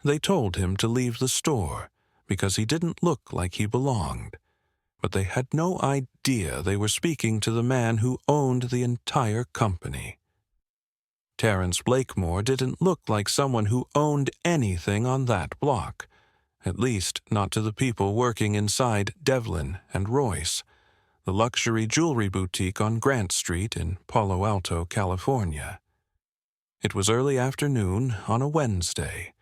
They told him to leave the store because he didn't look like he belonged, but they had no idea they were speaking to the man who owned the entire company. Terence Blakemore didn't look like someone who owned anything on that block, at least not to the people working inside Devlin and Royce, the luxury jewelry boutique on Grant Street in Palo Alto, California. It was early afternoon on a Wednesday,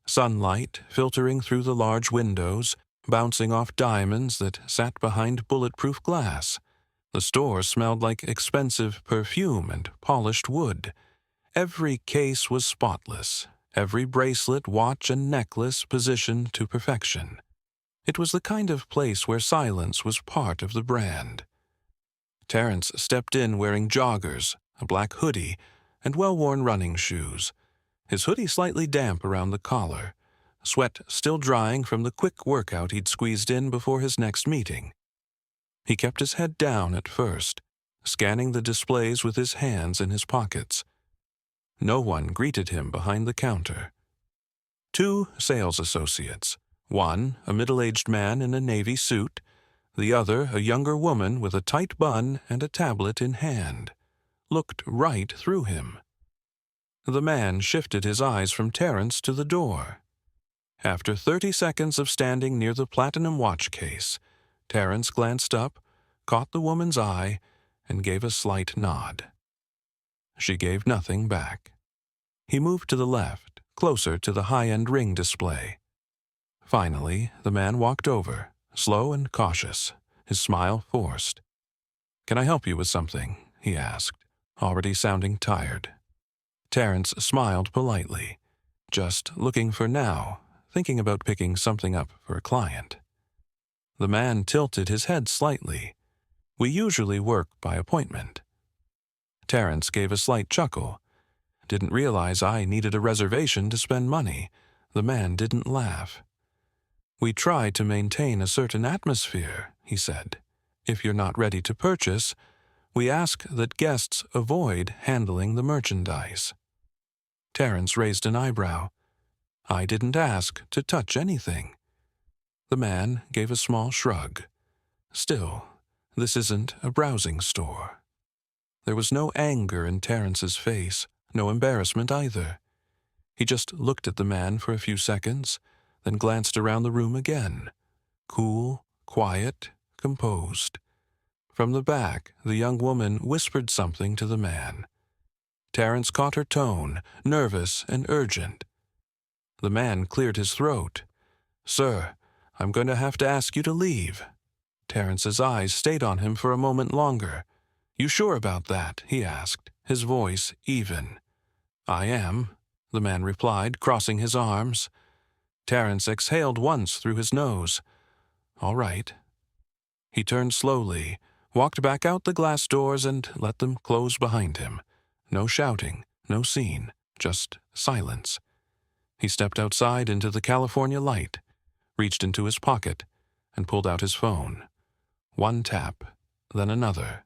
sunlight filtering through the large windows, bouncing off diamonds that sat behind bulletproof glass. The store smelled like expensive perfume and polished wood. Every case was spotless, every bracelet, watch, and necklace positioned to perfection. It was the kind of place where silence was part of the brand. Terence stepped in wearing joggers, a black hoodie, and well-worn running shoes, his hoodie slightly damp around the collar, sweat still drying from the quick workout he'd squeezed in before his next meeting. He kept his head down at first, scanning the displays with his hands in his pockets. No one greeted him behind the counter. 2 sales associates, one a middle-aged man in a navy suit, the other a younger woman with a tight bun and a tablet in hand, looked right through him. The man shifted his eyes from Terence to the door. After 30 seconds of standing near the platinum watch case, Terence glanced up, caught the woman's eye, and gave a slight nod. She gave nothing back. He moved to the left, closer to the high-end ring display. Finally, the man walked over, slow and cautious, his smile forced. "Can I help you with something?" he asked, already sounding tired. Terence smiled politely, just looking for now, thinking about picking something up for a client. The man tilted his head slightly. "We usually work by appointment." Terence gave a slight chuckle. "Didn't realize I needed a reservation to spend money." The man didn't laugh. "We try to maintain a certain atmosphere," he said. "If you're not ready to purchase, we ask that guests avoid handling the merchandise." Terence raised an eyebrow. "I didn't ask to touch anything." The man gave a small shrug. "Still, this isn't a browsing store." There was no anger in Terence's face, no embarrassment either. He just looked at the man for a few seconds, then glanced around the room again. Cool, quiet, composed. From the back, the young woman whispered something to the man. Terence caught her tone, nervous and urgent. The man cleared his throat. "Sir, I'm going to have to ask you to leave." Terence's eyes stayed on him for a moment longer. "You sure about that?" he asked, his voice even. "I am," the man replied, crossing his arms. Terence exhaled once through his nose. "All right." He turned slowly, walked back out the glass doors and let them close behind him. No shouting, no scene, just silence. He stepped outside into the California light, reached into his pocket, and pulled out his phone. One tap, then another.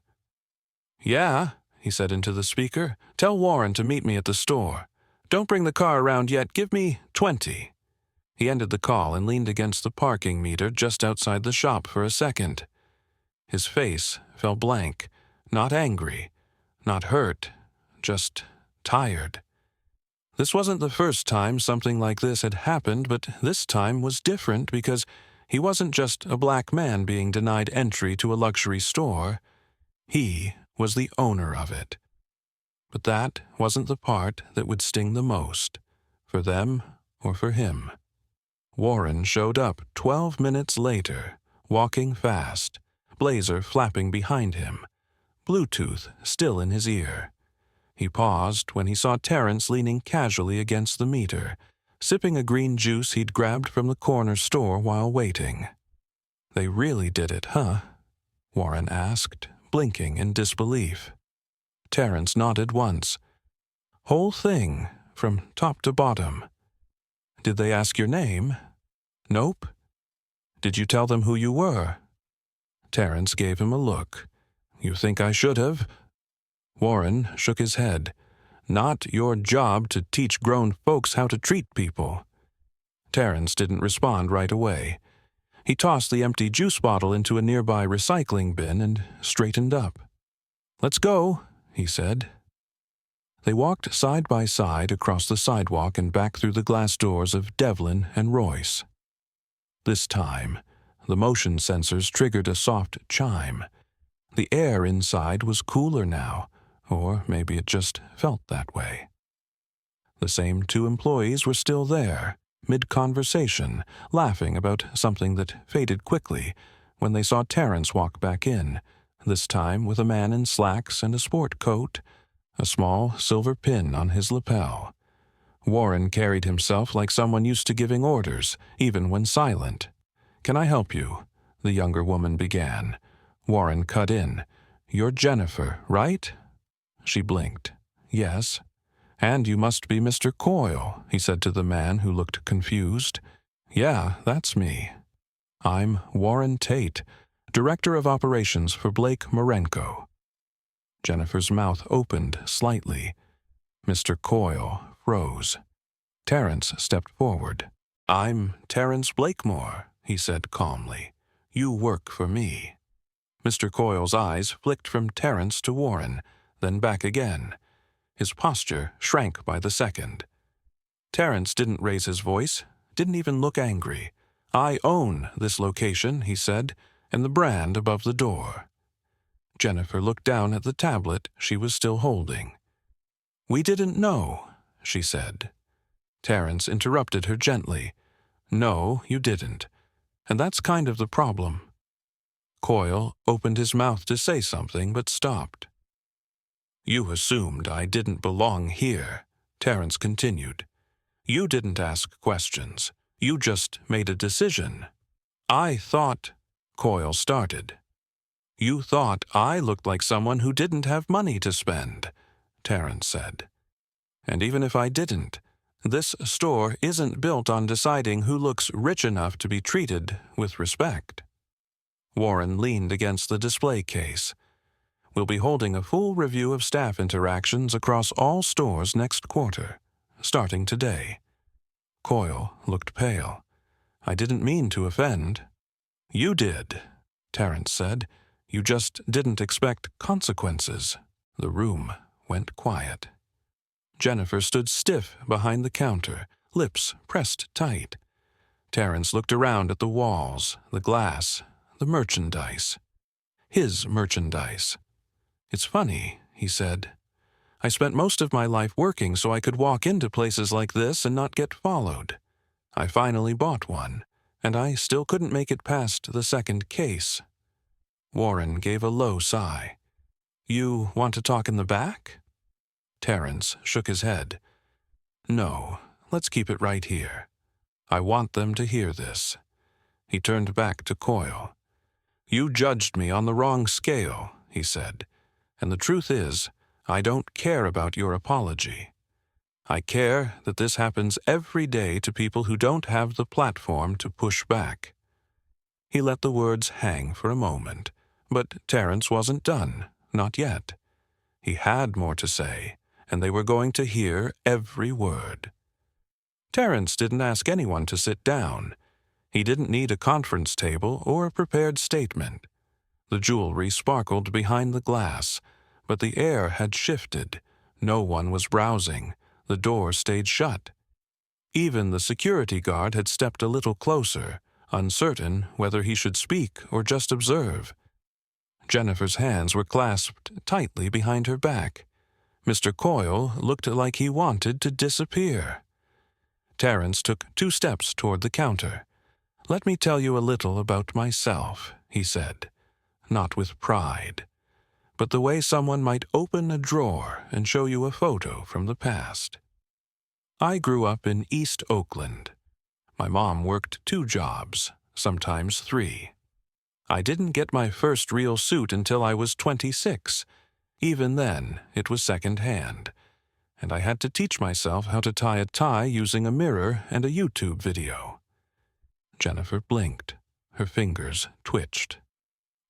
"Yeah," he said into the speaker. "Tell Warren to meet me at the store. Don't bring the car around yet. Give me 20. He ended the call and leaned against the parking meter just outside the shop for a second. His face fell blank, not angry, not hurt, just tired. This wasn't the first time something like this had happened, but this time was different because he wasn't just a black man being denied entry to a luxury store. He was the owner of it. But that wasn't the part that would sting the most, for them or for him. Warren showed up 12 minutes later, walking fast, blazer flapping behind him, Bluetooth still in his ear. He paused when he saw Terence leaning casually against the meter, sipping a green juice he'd grabbed from the corner store while waiting. "They really did it, huh?" Warren asked, blinking in disbelief. Terence nodded once. "Whole thing, from top to bottom." "Did they ask your name?" "Nope." "Did you tell them who you were?" Terence gave him a look. "You think I should have?" Warren shook his head. "Not your job to teach grown folks how to treat people." Terence didn't respond right away. He tossed the empty juice bottle into a nearby recycling bin and straightened up. "Let's go," he said. They walked side by side across the sidewalk and back through the glass doors of Devlin and Royce. This time, the motion sensors triggered a soft chime. The air inside was cooler now, or maybe it just felt that way. The same two employees were still there, mid-conversation, laughing about something that faded quickly when they saw Terence walk back in, this time with a man in slacks and a sport coat, a small silver pin on his lapel. Warren carried himself like someone used to giving orders, even when silent. "Can I help you?" the younger woman began. Warren cut in. "You're Jennifer, right?" She blinked. "Yes." "And you must be Mr. Coyle," he said to the man who looked confused. "Yeah, that's me. I'm Warren Tate, Director of Operations for Blake Marenko." Jennifer's mouth opened slightly. Mr. Coyle froze. Terence stepped forward. "I'm Terence Blakemore," he said calmly. "You work for me." Mr. Coyle's eyes flicked from Terence to Warren, then back again. His posture shrank by the second. Terence didn't raise his voice, didn't even look angry. "I own this location," he said, "and the brand above the door." Jennifer looked down at the tablet she was still holding. "We didn't know," she said. Terence interrupted her gently. "No, you didn't. And that's kind of the problem." Coyle opened his mouth to say something, but stopped. "You assumed I didn't belong here," Terence continued. "You didn't ask questions. You just made a decision. I thought—" Coyle started. "You thought I looked like someone who didn't have money to spend," Terence said. "And even if I didn't, this store isn't built on deciding who looks rich enough to be treated with respect." Warren leaned against the display case. "We'll be holding a full review of staff interactions across all stores next quarter, starting today." Coyle looked pale. "I didn't mean to offend." "You did," Terence said. "You just didn't expect consequences." The room went quiet. Jennifer stood stiff behind the counter, lips pressed tight. Terence looked around at the walls, the glass, the merchandise. His merchandise. "It's funny," he said. "I spent most of my life working so I could walk into places like this and not get followed. I finally bought one, and I still couldn't make it past the second case." Warren gave a low sigh. "You want to talk in the back?" Terence shook his head. "No, let's keep it right here. I want them to hear this." He turned back to Coyle. "You judged me on the wrong scale," he said. "And the truth is, I don't care about your apology. I care that this happens every day to people who don't have the platform to push back." He let the words hang for a moment, but Terence wasn't done, not yet. He had more to say, and they were going to hear every word. Terence didn't ask anyone to sit down. He didn't need a conference table or a prepared statement. The jewelry sparkled behind the glass, but the air had shifted. No one was browsing. The door stayed shut. Even the security guard had stepped a little closer, uncertain whether he should speak or just observe. Jennifer's hands were clasped tightly behind her back. Mr. Coyle looked like he wanted to disappear. Terence took 2 steps toward the counter. "Let me tell you a little about myself," he said, not with pride, but the way someone might open a drawer and show you a photo from the past. "I grew up in East Oakland. My mom worked 2 jobs, sometimes 3. I didn't get my first real suit until I was 26. Even then, it was second-hand, and I had to teach myself how to tie a tie using a mirror and a YouTube video." Jennifer blinked. Her fingers twitched.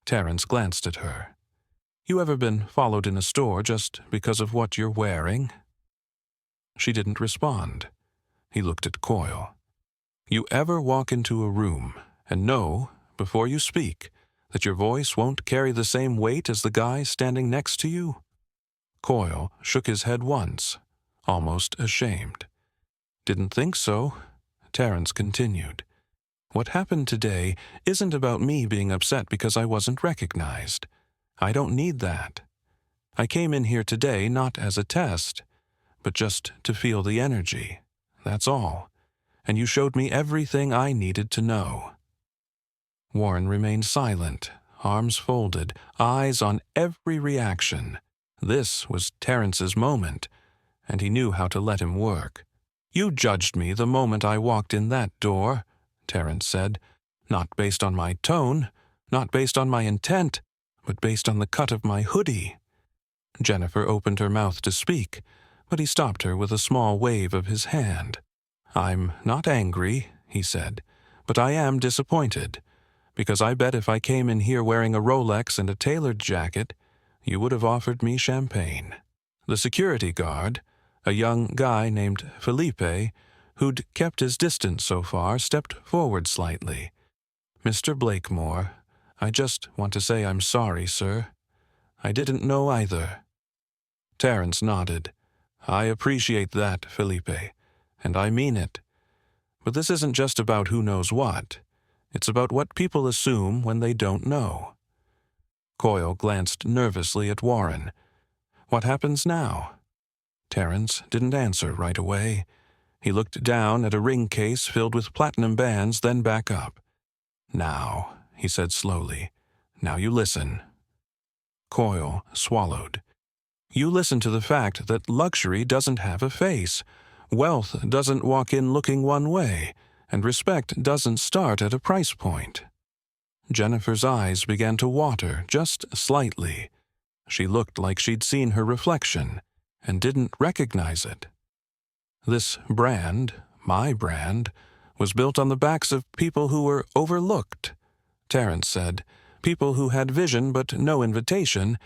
Terence glanced at her. "You ever been followed in a store just because of what you're wearing?" She didn't respond. He looked at Coyle. You ever walk into a room and know, before you speak, that your voice won't carry the same weight as the guy standing next to you? Coyle shook his head once, almost ashamed. Didn't think so, Terence continued. What happened today isn't about me being upset because I wasn't recognized. I don't need that. I came in here today not as a test, but just to feel the energy. That's all. And you showed me everything I needed to know. Warren remained silent, arms folded, eyes on every reaction. This was Terence's moment, and he knew how to let him work. You judged me the moment I walked in that door, Terence said, not based on my tone, not based on my intent, but based on the cut of my hoodie. Jennifer opened her mouth to speak, but he stopped her with a small wave of his hand. I'm not angry, he said, but I am disappointed, because I bet if I came in here wearing a Rolex and a tailored jacket, you would have offered me champagne. The security guard, a young guy named Felipe, who'd kept his distance so far, stepped forward slightly. Mr. Blakemore, I just want to say I'm sorry, sir. I didn't know either. Terence nodded. I appreciate that, Felipe, and I mean it. But this isn't just about who knows what. It's about what people assume when they don't know. Coyle glanced nervously at Warren. What happens now? Terence didn't answer right away. He looked down at a ring case filled with platinum bands, then back up. Now, he said slowly, now you listen. Coyle swallowed. You listen to the fact that luxury doesn't have a face, wealth doesn't walk in looking one way, and respect doesn't start at a price point. Jennifer's eyes began to water just slightly. She looked like she'd seen her reflection and didn't recognize it. This brand, my brand, was built on the backs of people who were overlooked, Terence said, people who had vision but no invitation,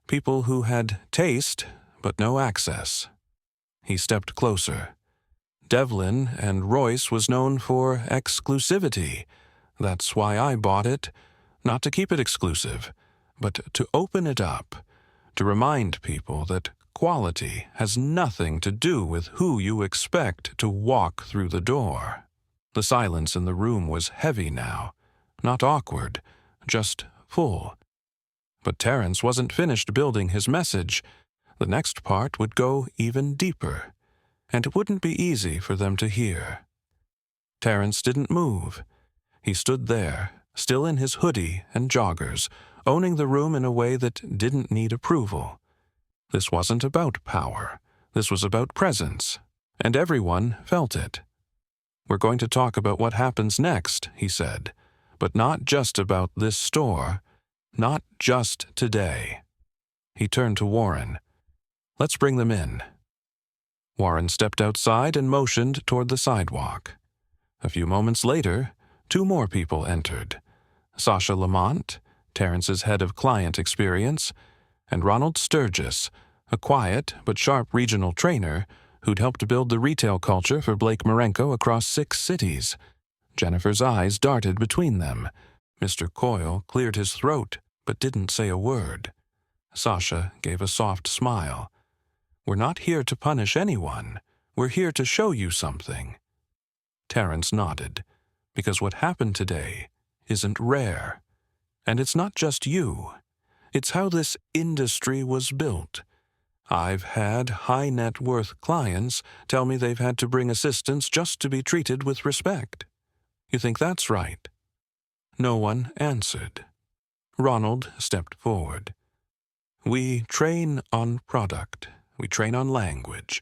people who had taste but no access. He stepped closer. Devlin and Royce was known for exclusivity. That's why I bought it, not to keep it exclusive, but to open it up, to remind people that quality has nothing to do with who you expect to walk through the door. The silence in the room was heavy now, not awkward, just full. But Terence wasn't finished building his message. The next part would go even deeper, and it wouldn't be easy for them to hear. Terence didn't move. He stood there, still in his hoodie and joggers, owning the room in a way that didn't need approval. This wasn't about power. This was about presence, and everyone felt it. We're going to talk about what happens next, he said, but not just about this store, not just today. He turned to Warren. Let's bring them in. Warren stepped outside and motioned toward the sidewalk. A few moments later, 2 more people entered. Sasha Lamont, Terence's head of client experience, and Ronald Sturgis, a quiet but sharp regional trainer who'd helped build the retail culture for Blake Marenko across 6 cities. Jennifer's eyes darted between them. Mr. Coyle cleared his throat but didn't say a word. Sasha gave a soft smile. We're not here to punish anyone. We're here to show you something. Terence nodded, because what happened today isn't rare. And it's not just you. It's how this industry was built. I've had high-net-worth clients tell me they've had to bring assistants just to be treated with respect. You think that's right? No one answered. Ronald stepped forward. We train on product. We train on language.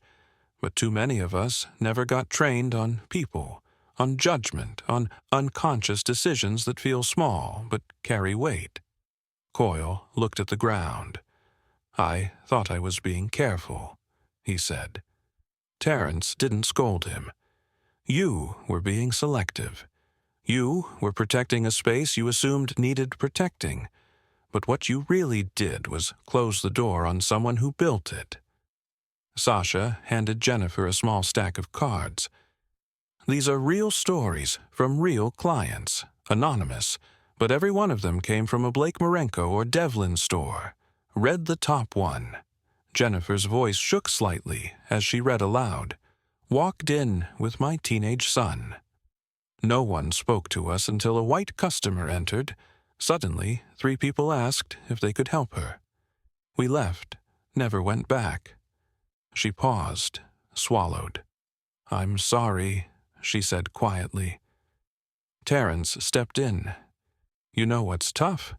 But too many of us never got trained on people, on judgment, on unconscious decisions that feel small but carry weight. Coyle looked at the ground. I thought I was being careful, he said. Terence didn't scold him. You were being selective. You were protecting a space you assumed needed protecting. But what you really did was close the door on someone who built it. Sasha handed Jennifer a small stack of cards. These are real stories from real clients, anonymous, but every one of them came from a Blake Marenko or Devlin store. Read the top one. Jennifer's voice shook slightly as she read aloud. Walked in with my teenage son. No one spoke to us until a white customer entered. Suddenly, 3 people asked if they could help her. We left, never went back. She paused, swallowed. I'm sorry, she said quietly. Terrence stepped in. You know what's tough?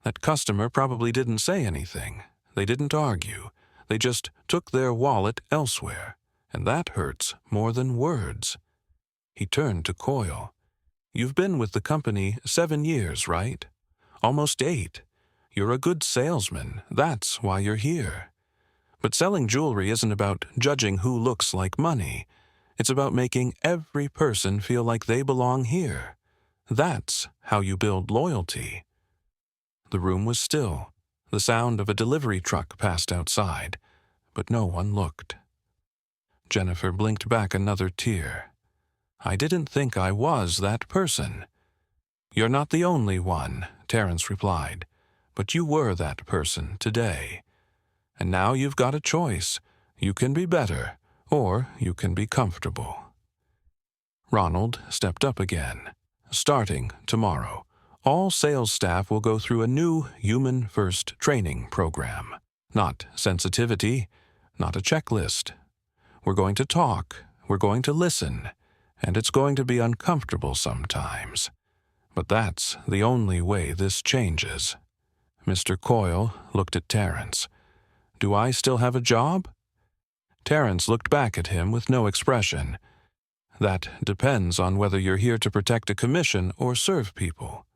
That customer probably didn't say anything. They didn't argue. They just took their wallet elsewhere, and that hurts more than words. He turned to Coyle. You've been with the company 7 years, right? Almost 8. You're a good salesman. That's why you're here. But selling jewelry isn't about judging who looks like money. It's about making every person feel like they belong here. That's how you build loyalty. The room was still. The sound of a delivery truck passed outside, but no one looked. Jennifer blinked back another tear. I didn't think I was that person. You're not the only one, Terrence replied, but you were that person today. And now you've got a choice. You can be better, or you can be comfortable. Ronald stepped up again. Starting tomorrow, all sales staff will go through a new Human First training program. Not sensitivity, not a checklist. We're going to talk, we're going to listen, and it's going to be uncomfortable sometimes. But that's the only way this changes. Mr. Coyle looked at Terrence. Do I still have a job? Terrence looked back at him with no expression. That depends on whether you're here to protect a commission or serve people.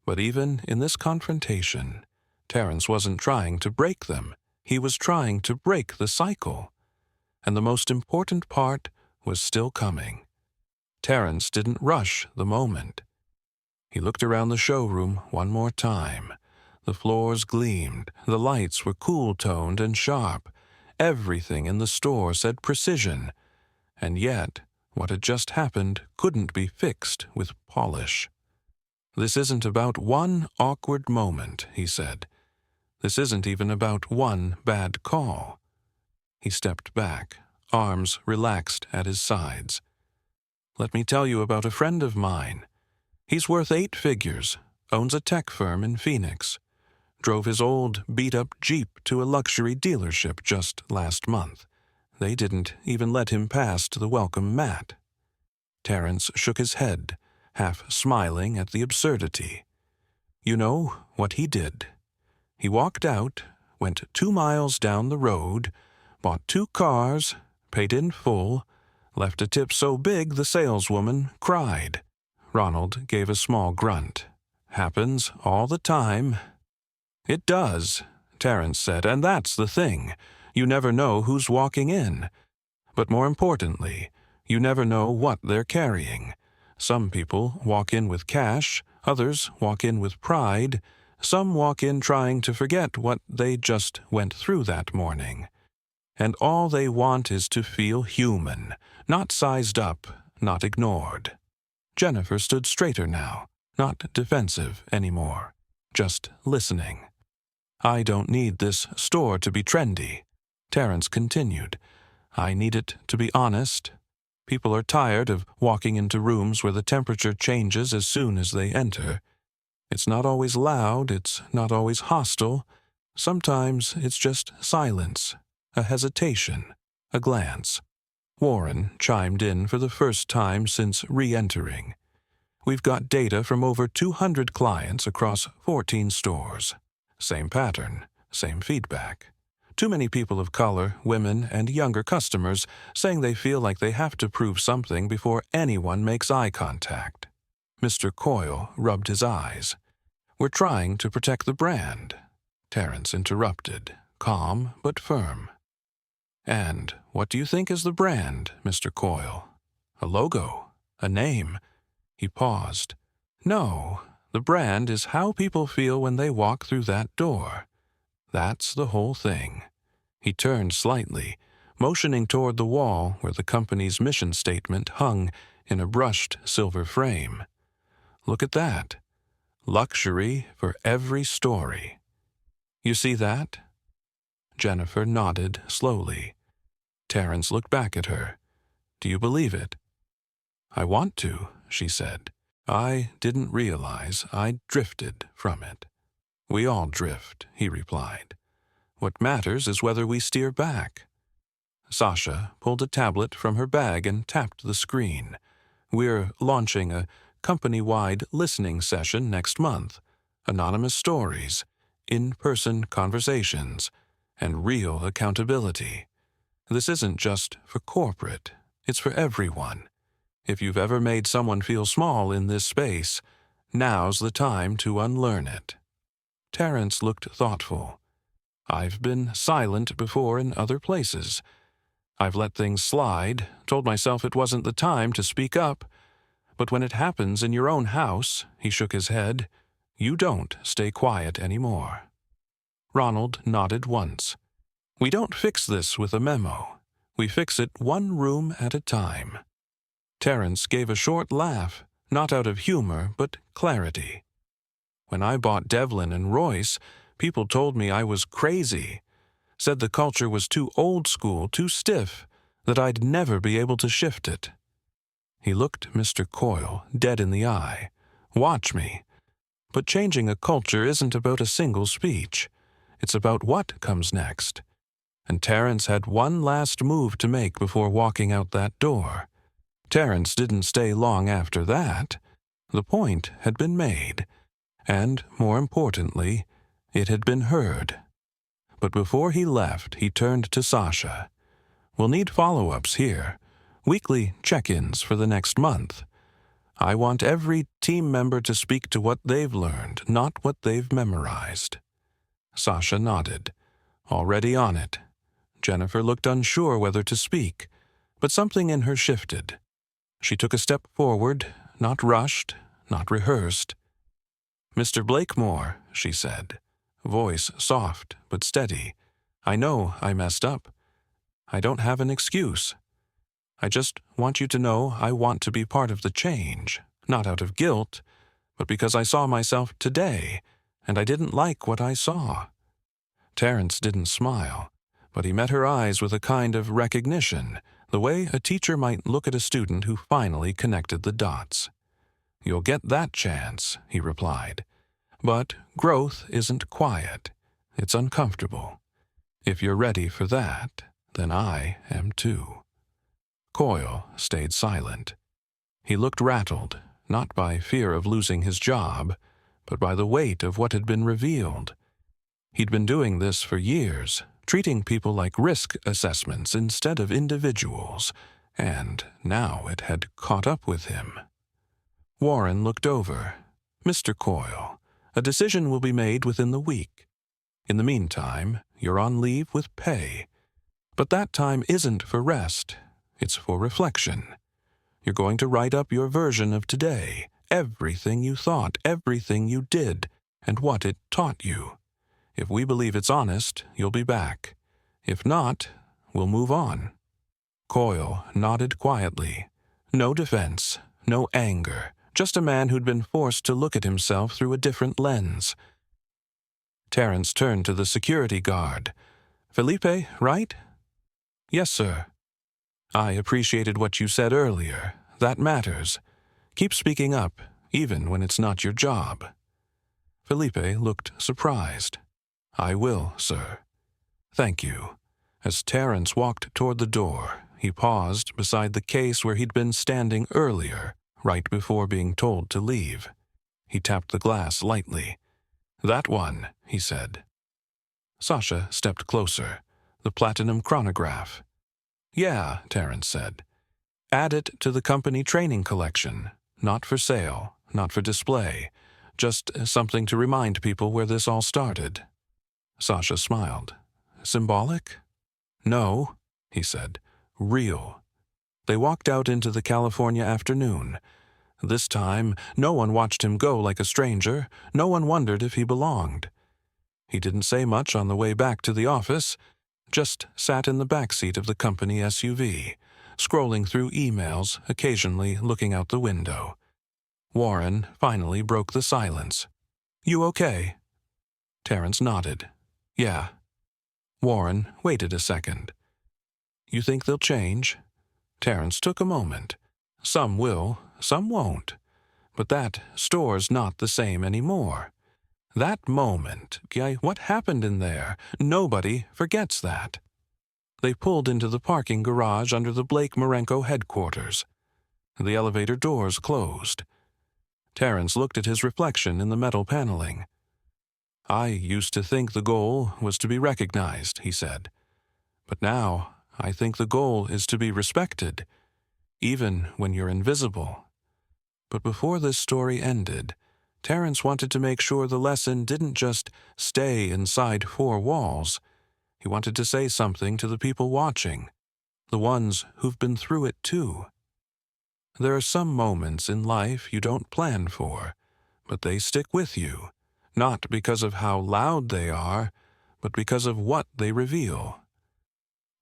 But even in this confrontation, Terrence wasn't trying to break them. He was trying to break the cycle. And the most important part was still coming. Terrence didn't rush the moment. He looked around the showroom one more time. The floors gleamed, the lights were cool-toned and sharp. Everything in the store said precision. And yet, what had just happened couldn't be fixed with polish. This isn't about one awkward moment, he said. This isn't even about one bad call. He stepped back, arms relaxed at his sides. Let me tell you about a friend of mine. He's worth 8 figures, owns a tech firm in Phoenix. Drove his old, beat-up Jeep to a luxury dealership just last month. They didn't even let him past the welcome mat. Terrence shook his head, half smiling at the absurdity. You know what he did? He walked out, went 2 miles down the road, bought 2 cars, paid in full, left a tip so big the saleswoman cried. Ronald gave a small grunt. Happens all the time. It does, Terrence said, and that's the thing. You never know who's walking in. But more importantly, you never know what they're carrying. Some people walk in with cash, others walk in with pride, some walk in trying to forget what they just went through that morning. And all they want is to feel human, not sized up, not ignored. Jennifer stood straighter now, not defensive anymore, just listening. I don't need this store to be trendy, Terrence continued. I need it to be honest. People are tired of walking into rooms where the temperature changes as soon as they enter. It's not always loud, it's not always hostile. Sometimes it's just silence, a hesitation, a glance. Warren chimed in for the first time since re-entering. We've got data from over 200 clients across 14 stores. Same pattern, same feedback. Too many people of color, women, and younger customers saying they feel like they have to prove something before anyone makes eye contact. Mr. Coyle rubbed his eyes. We're trying to protect the brand, Terrence interrupted, calm but firm. And what do you think is the brand, Mr. Coyle? A logo? A name? He paused. No, the brand is how people feel when they walk through that door. That's the whole thing. He turned slightly, motioning toward the wall where the company's mission statement hung in a brushed silver frame. Look at that. Luxury for every story. You see that? Jennifer nodded slowly. Terence looked back at her. Do you believe it? I want to, she said. I didn't realize I'd drifted from it. We all drift, he replied. What matters is whether we steer back. Sasha pulled a tablet from her bag and tapped the screen. We're launching a company-wide listening session next month. Anonymous stories, in-person conversations, and real accountability. This isn't just for corporate, it's for everyone. If you've ever made someone feel small in this space, now's the time to unlearn it. Terence looked thoughtful. I've been silent before in other places. I've let things slide, told myself it wasn't the time to speak up. But when it happens in your own house, he shook his head, you don't stay quiet anymore. Ronald nodded once. We don't fix this with a memo. We fix it one room at a time. Terence gave a short laugh, not out of humor, but clarity. When I bought Devlin and Royce, people told me I was crazy, said the culture was too old school, too stiff, that I'd never be able to shift it. He looked Mr. Coyle dead in the eye. Watch me. But changing a culture isn't about a single speech. It's about what comes next. And Terence had one last move to make before walking out that door. Terence didn't stay long after that. The point had been made, and, more importantly, it had been heard. But before he left, he turned to Sasha. We'll need follow-ups here, weekly check-ins for the next month. I want every team member to speak to what they've learned, not what they've memorized. Sasha nodded. Already on it. Jennifer looked unsure whether to speak, but something in her shifted. She took a step forward, not rushed, not rehearsed. Mr. Blakemore, she said, voice soft but steady. I know I messed up. I don't have an excuse. I just want you to know I want to be part of the change, not out of guilt, but because I saw myself today, and I didn't like what I saw. Terence didn't smile, but he met her eyes with a kind of recognition, the way a teacher might look at a student who finally connected the dots. You'll get that chance, he replied. But growth isn't quiet. It's uncomfortable. If you're ready for that, then I am too. Coyle stayed silent. He looked rattled, not by fear of losing his job, but by the weight of what had been revealed. He'd been doing this for years, treating people like risk assessments instead of individuals, and now it had caught up with him. Warren looked over. Mr. Coyle, a decision will be made within the week. In the meantime, you're on leave with pay. But that time isn't for rest. It's for reflection. You're going to write up your version of today, everything you thought, everything you did, and what it taught you. If we believe it's honest, you'll be back. If not, we'll move on. Coyle nodded quietly. No defense, no anger, just a man who'd been forced to look at himself through a different lens. Terence turned to the security guard. Felipe, right? Yes, sir. I appreciated what you said earlier. That matters. Keep speaking up, even when it's not your job. Felipe looked surprised. I will, sir. Thank you. As Terence walked toward the door, he paused beside the case where he'd been standing earlier, right before being told to leave. He tapped the glass lightly. That one, he said. Sasha stepped closer. The platinum chronograph. Yeah, Terence said. Add it to the company training collection. Not for sale, not for display. Just something to remind people where this all started. Sasha smiled. Symbolic? No, he said. Real. They walked out into the California afternoon. This time, no one watched him go like a stranger. No one wondered if he belonged. He didn't say much on the way back to the office, just sat in the back seat of the company SUV, scrolling through emails, occasionally looking out the window. Warren finally broke the silence. "You okay?" Terence nodded. "Yeah." Warren waited a second. "You think they'll change?" Terence took a moment. "Some will, some won't. But that store's not the same anymore. That moment, what happened in there? Nobody forgets that." They pulled into the parking garage under the Blake Marenko headquarters. The elevator doors closed. Terence looked at his reflection in the metal paneling. "I used to think the goal was to be recognized," he said. "But now I think the goal is to be respected, even when you're invisible." But before this story ended, Terence wanted to make sure the lesson didn't just stay inside four walls. He wanted to say something to the people watching, the ones who've been through it too. There are some moments in life you don't plan for, but they stick with you, not because of how loud they are, but because of what they reveal.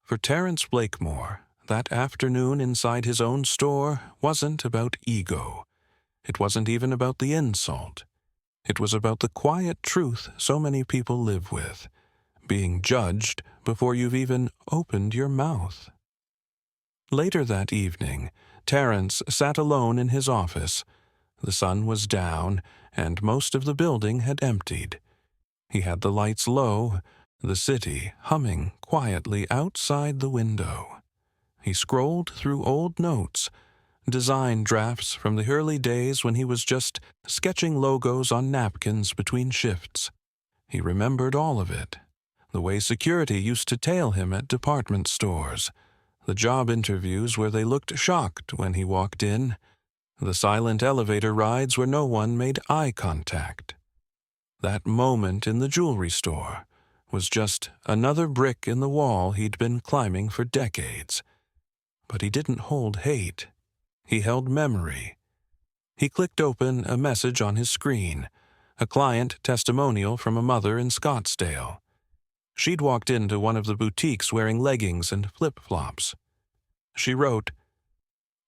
For Terence Blakemore, that afternoon inside his own store wasn't about ego. It wasn't even about the insult. It was about the quiet truth so many people live with, being judged before you've even opened your mouth. Later that evening, Terence sat alone in his office. The sun was down, and most of the building had emptied. He had the lights low, the city humming quietly outside the window. He scrolled through old notes, design drafts from the early days when he was just sketching logos on napkins between shifts. He remembered all of it. The way security used to tail him at department stores, the job interviews where they looked shocked when he walked in, the silent elevator rides where no one made eye contact. That moment in the jewelry store was just another brick in the wall he'd been climbing for decades. But he didn't hold hate. He held memory. He clicked open a message on his screen, a client testimonial from a mother in Scottsdale. She'd walked into one of the boutiques wearing leggings and flip-flops. She wrote,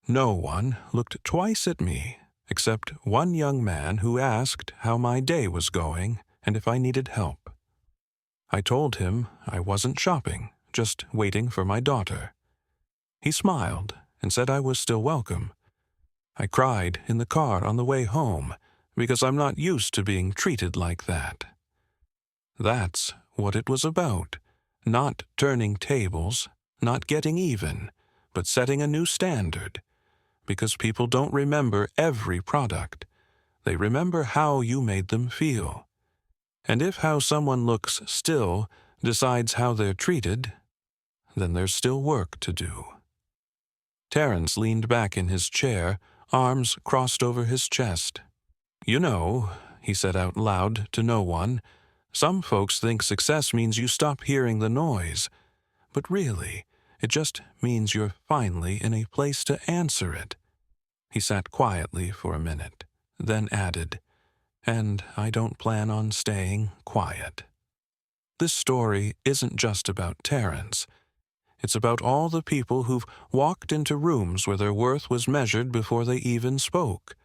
"No one looked twice at me, except one young man who asked how my day was going and if I needed help. I told him I wasn't shopping, just waiting for my daughter. He smiled and said I was still welcome. I cried in the car on the way home because I'm not used to being treated like that." That's what it was about, not turning tables, not getting even, but setting a new standard. Because people don't remember every product. They remember how you made them feel. And if how someone looks still decides how they're treated, then there's still work to do. Terence leaned back in his chair, arms crossed over his chest. "You know," he said out loud to no one, "some folks think success means you stop hearing the noise. But really, it just means you're finally in a place to answer it." He sat quietly for a minute, then added, "And I don't plan on staying quiet." This story isn't just about Terence. It's about all the people who've walked into rooms where their worth was measured before they even spoke.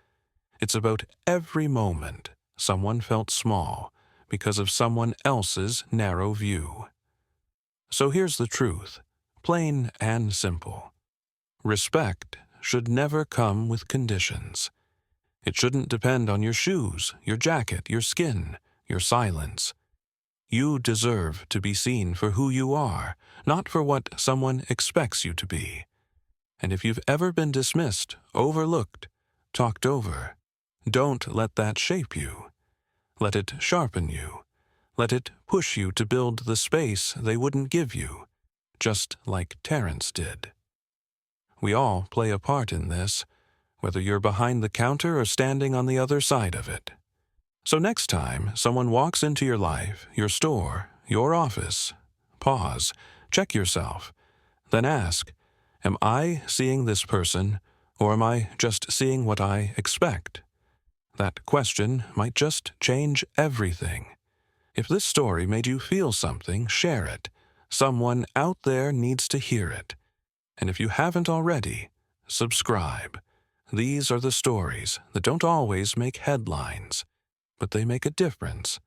It's about every moment someone felt small because of someone else's narrow view. So here's the truth, plain and simple. Respect should never come with conditions. It shouldn't depend on your shoes, your jacket, your skin, your silence. You deserve to be seen for who you are, not for what someone expects you to be. And if you've ever been dismissed, overlooked, talked over, don't let that shape you. Let it sharpen you. Let it push you to build the space they wouldn't give you, just like Terence did. We all play a part in this, whether you're behind the counter or standing on the other side of it. So next time someone walks into your life, your store, your office, pause, check yourself, then ask, am I seeing this person, or am I just seeing what I expect? That question might just change everything. If this story made you feel something, share it. Someone out there needs to hear it. And if you haven't already, subscribe. These are the stories that don't always make headlines, but they make a difference